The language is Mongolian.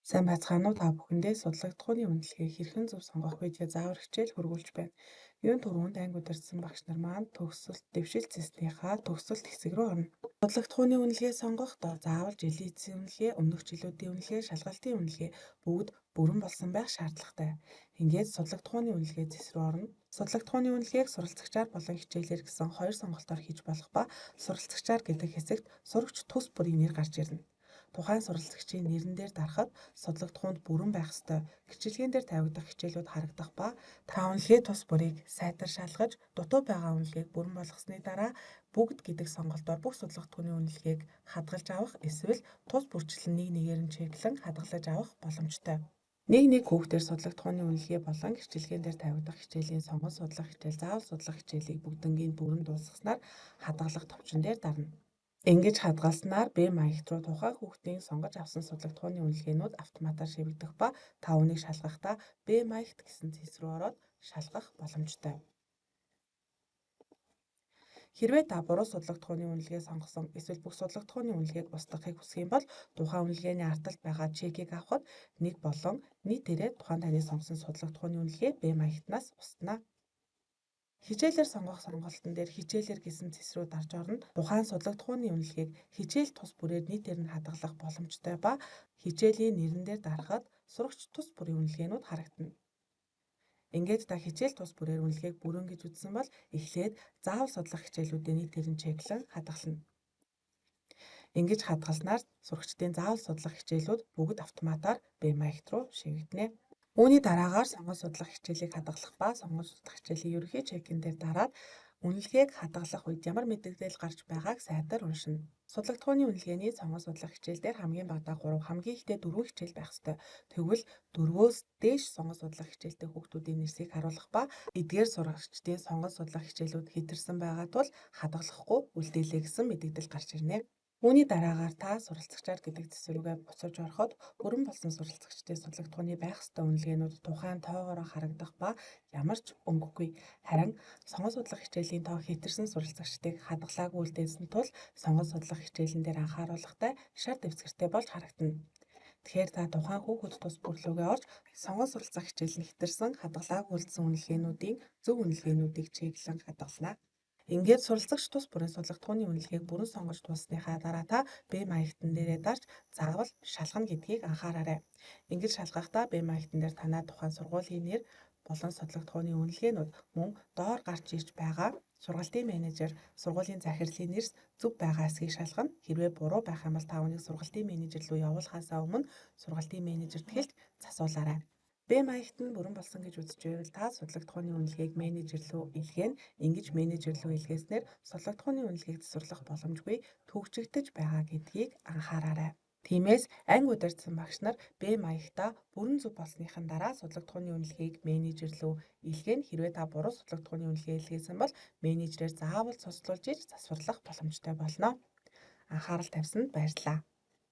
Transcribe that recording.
Сайн байцгаана уу та бүхэндээ судлагдахууны үнэлгээг хэрхэн зөв сонгох видео заавар хичээл хүргүүлж байна. Юун түрүүнд анги удирдсан багш нар маань төгсөлт дэвшил зэснийхаа төгсөлт хэсэг рүү орно. Судлагдахууны үнэлгээ сонгохдоо заавал жилийн эцсийн үнэлгээ, өмнөх жилүүдийн үнэлгээ, шалгалтын үнэлгээ бүгд бүрэн болсон байх шаардлагатай. Ингээд судлагдахууны үнэлгээ зэс рүү орно. Судлагдахууны үнэлгээг суралцагчаар болон хичээлээр гэсэн хоёр сонголтоор хийж болох ба суралцагчаар гэдэг хэсэгт сурагч төс бүрийн нэр гарч ирнэ. Тухайн суралцагчийн нэрэн дээр дарахад судлагдахуунд бүрэн байх ёстой гэрчилгээн дээр тавигдах хичээлүүд харагдах ба та үнэлгээ тус бүрийг сайтар шалгаж дутуу байгаа үнэлгээг бүрэн болгосны дараа бүгд гэдэг сонголтоор бүх судлагдахууны үнэлгээг хадгалж авах эсвэл тус бүрчлэн нэг нэгээр нь чеклэн хадгалж авах боломжтой. Нэг хүүхдээр судлагдахууны үнэлгээ болон гэрчилгээн дээр тавигдах хичээлийн сонгон судлах хичээл, заавал судлах хичээлийг бүгднгийн бүрэн дуусгаснаар хадгалах товчон дээр дарна. Ингэж хадгалснаар B маягт руу тухайн хүүхдийн сонгож авсан судлагдахууны үнэлгээнүүд автоматар шивэгдэх ба та үүнийг шалгахдаа B маягт гэсэн зэс рүү ороод шалгах боломжтой. Хэрвээ та буруу судлагдахууны үнэлгээ сонгосон эсвэл бүх судлагдахууны үнэлгээг устгахыг хүсэх юм бол тухайн үнэлгээний арталт байгаа чекийг авахд нэг болон нийтээрээ тухайн таны сонгосон судлагдахууны үнэлгээ B маягтнаас устна. Хичээлээр сонгох сонголтын дээр хичээлээр гэсэн зэс рүү дарж орно. Тухайн судлагдахууны үнэлгээг хичээл тус бүрээр нийтээр нь хадгалах боломжтой ба хичээлийн нэрэн дээр дарахад сурагч тус бүрийн үнэлгээнүүд харагдана. Ингээд та хичээл тус бүрээр үнэлгээг бүрэн гэж үзсэн бол эхлээд заавал судлах хичээлүүдийн нийтээр нь чеклэн хадгална. Ингэж хадгалснаар сурагчдын заавал судлах хичээлүүд бүгд автоматар B маягт руу шивэгдэнэ. Үүний дараагаар сонгон судлах хичээлийг хадгалах ба сонгон судлах хичээлийн ерөнхий чекин дээр дараад үнэлгээг хадгалах үед ямар мэдээлэл гарч байгааг сайтар уншина. Судлагдахууны үнэлгээний сонгон судлах хичээл дээр хамгийн багадаа 3, хамгийн ихдээ 4 хичээл байх ёстой. Тэгвэл 4-өөс дээш сонгон судлах хичээлтэй хүүхдүүдийн нэрсийг харуулах ба эдгээр сурагчдын сонгон судлах хичээлүүд хэтэрсэн байгаа тул хадгалахгүй үлдээлээ гэсэн мэдээлэл гарч ирнэ. Үүний дараагаар та суралцагчаар гэдэг зэс рүүгээ буцаж ороход бүрэн болсон суралцагчдын судлагдахууны байх ёстой үнэлгээнүүд тухайн тоогоороо харагдах ба ямар ч өнгөгүй. Харин сонгон судлах хичээлийн тоо хэтэрсэн суралцагчдыг хадгалаагүй үлдээсэн тул сонгон судлах хичээлэн дээр анхааруулгатай шар дэвсгэртэй болж харагдана. Тэгэхээр та тухайн хүүхэд тус бүрлүүгээ орж сонгон суралцах хичээл нь хэтэрсэн хадгалаагүй үлдсэн үнэлгээнүүдийн зөв үнэлгээнүүдийг чеклэн хадгална. Ингээд суралцагч тус бүрийн судлагдахууны үнэлгээг бүрэн сонгож дууссаныхаа дараа та B маягтан дээрээ дарж заавал шалгана гэдгийг анхаараарай. Ингэж шалгахдаа B маягтан дээр танай тухайн сургуулийн нэр болон судлагдахууны үнэлгээнүүд мөн доор гарч ирж байгаа сургалтын менежер, сургуулийн захирлын нэрс зөв байгаа эсгийг шалгана. Хэрвээ буруу байх юм бол та үүнийг сургалтын менежер рүү явуулахаасаа өмнө сургалтын менежерт хэлж засуулаарай. B маягт нь бүрэн болсон гэж үзэж байвал та судлагдахууны үнэлгээг менежер рүү илгээнэ. Ингэж менежер рүү илгээснээр судлагдахууны үнэлгээг засварлах боломжгүй төвөгжигдэж байгаа гэдгийг анхаараарай. Тиймээс анги удирдсан багш нар B маягтаа бүрэн зөв болсныхан дараа судлагдахууны үнэлгээг менежер рүү илгээнэ. Хэрвээ та буруу судлагдахууны үнэлгээ илгээсэн бол менежерээр заавал цуцлуулж иж засварлах боломжтой болно. Анхаарал тавьсанд баярлалаа.